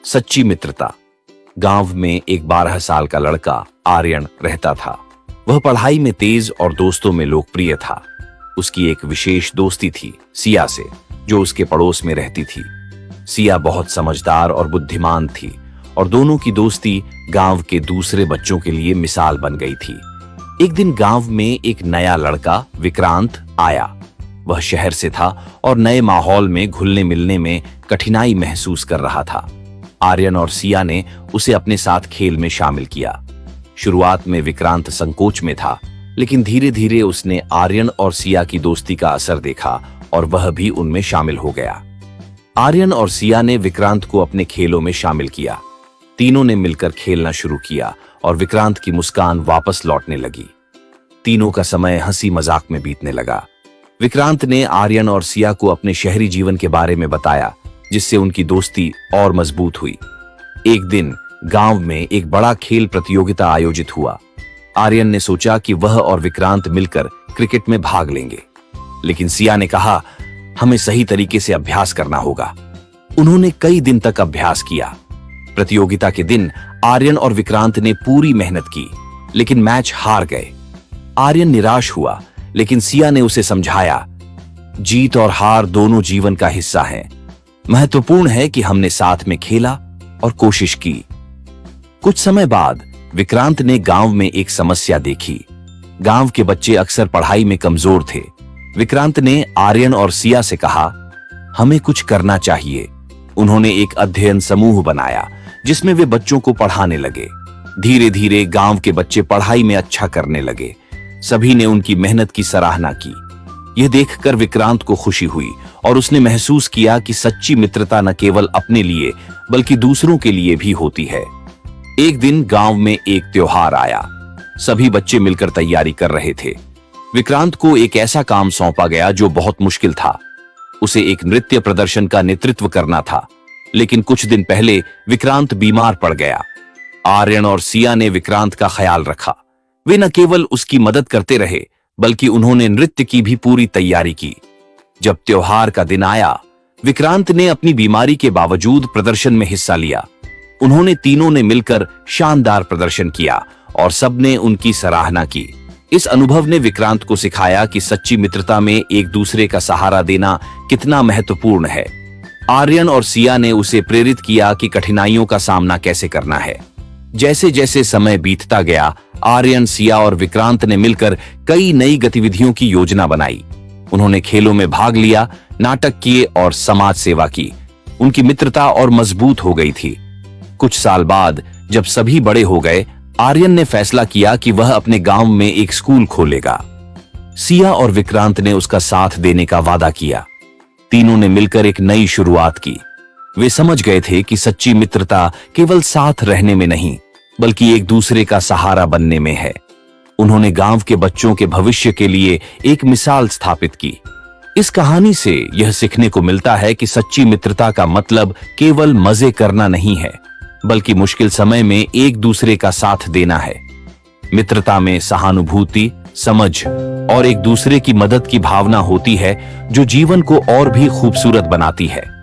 सच्ची मित्रता। गांव में एक 12 साल का लड़का आर्यन रहता था। वह पढ़ाई में तेज और दोस्तों में लोकप्रिय था। उसकी एक विशेष दोस्ती थी सिया से, जो उसके पड़ोस में रहती थी। सिया बहुत समझदार और बुद्धिमान थी और दोनों की दोस्ती गांव के दूसरे बच्चों के लिए मिसाल बन गई थी। एक दिन गांव में एक नया लड़का विक्रांत आया। वह शहर से था और नए माहौल में घुलने मिलने में कठिनाई महसूस कर रहा था। आर्यन और सिया ने उसे अपने साथ खेल में शामिल किया। शुरुआत में विक्रांत संकोच में था, लेकिन धीरे धीरे उसने आर्यन और सिया की दोस्ती का असर देखा और वह भी उनमें शामिल हो गया। आर्यन और सिया ने विक्रांत को अपने खेलों में शामिल किया। तीनों ने मिलकर खेलना शुरू किया और विक्रांत की मुस्कान वापस लौटने लगी। तीनों का समय हंसी मजाक में बीतने लगा। विक्रांत ने आर्यन और सिया को अपने शहरी जीवन के बारे में बताया, जिससे उनकी दोस्ती और मजबूत हुई। एक दिन गांव में एक बड़ा खेल प्रतियोगिता आयोजित हुआ। आर्यन ने सोचा कि वह और विक्रांत मिलकर क्रिकेट में भाग लेंगे, लेकिन सिया ने कहा, हमें सही तरीके से अभ्यास करना होगा। उन्होंने कई दिन तक अभ्यास किया। प्रतियोगिता के दिन आर्यन और विक्रांत ने पूरी मेहनत की, लेकिन मैच हार गए। आर्यन निराश हुआ, लेकिन सिया ने उसे समझाया, जीत और हार दोनों जीवन का हिस्सा हैं। महत्वपूर्ण है कि हमने साथ में खेला और कोशिश की। कुछ समय बाद विक्रांत ने गांव में एक समस्या देखी। गांव के बच्चे अक्सर पढ़ाई में कमजोर थे। विक्रांत ने आर्यन और सिया से कहा, हमें कुछ करना चाहिए। उन्होंने एक अध्ययन समूह बनाया, जिसमें वे बच्चों को पढ़ाने लगे। धीरे धीरे गांव के बच्चे पढ़ाई में अच्छा करने लगे। सभी ने उनकी मेहनत की सराहना की। यह देखकर विक्रांत को खुशी हुई और उसने महसूस किया कि सच्ची मित्रता न केवल अपने लिए बल्कि दूसरों के लिए भी होती है। एक दिन गांव में एक त्योहार आया। सभी बच्चे मिलकर तैयारी कर रहे थे। विक्रांत को एक ऐसा काम सौंपा गया जो बहुत मुश्किल था। उसे एक नृत्य प्रदर्शन का नेतृत्व करना था, लेकिन कुछ दिन पहले विक्रांत बीमार पड़ गया। आर्यन और सिया ने विक्रांत का ख्याल रखा। वे न केवल उसकी मदद करते रहे, बल्कि उन्होंने नृत्य की भी पूरी तैयारी की। जब त्योहार का दिन आया, विक्रांत ने अपनी बीमारी के बावजूद प्रदर्शन में हिस्सा लिया। उन्होंने तीनों ने मिलकर शानदार प्रदर्शन किया और सबने उनकी सराहना की। इस अनुभव ने विक्रांत को सिखाया कि सच्ची मित्रता में एक दूसरे का सहारा देना कितना महत्वपूर्ण है। आर्यन और सिया ने उसे प्रेरित किया कि कठिनाइयों का सामना कैसे करना है। जैसे जैसे समय बीतता गया, आर्यन, सिया और विक्रांत ने मिलकर कई नई गतिविधियों की योजना बनाई। उन्होंने खेलों में भाग लिया, नाटक किए और समाज सेवा की। उनकी मित्रता और मजबूत हो गई थी। कुछ साल बाद जब सभी बड़े हो गए, आर्यन ने फैसला किया कि वह अपने गांव में एक स्कूल खोलेगा। सिया और विक्रांत ने उसका साथ देने का वादा किया। तीनों ने मिलकर एक नई शुरुआत की। वे समझ गए थे कि सच्ची मित्रता केवल साथ रहने में नहीं, बल्कि एक दूसरे का सहारा बनने में है। उन्होंने गांव के बच्चों के भविष्य के लिए एक मिसाल स्थापित की। इस कहानी से यह सीखने को मिलता है कि सच्ची मित्रता का मतलब केवल मजे करना नहीं है, बल्कि मुश्किल समय में एक दूसरे का साथ देना है। मित्रता में सहानुभूति, समझ और एक दूसरे की मदद की भावना होती है, जो जीवन को और भी खूबसूरत बनाती है।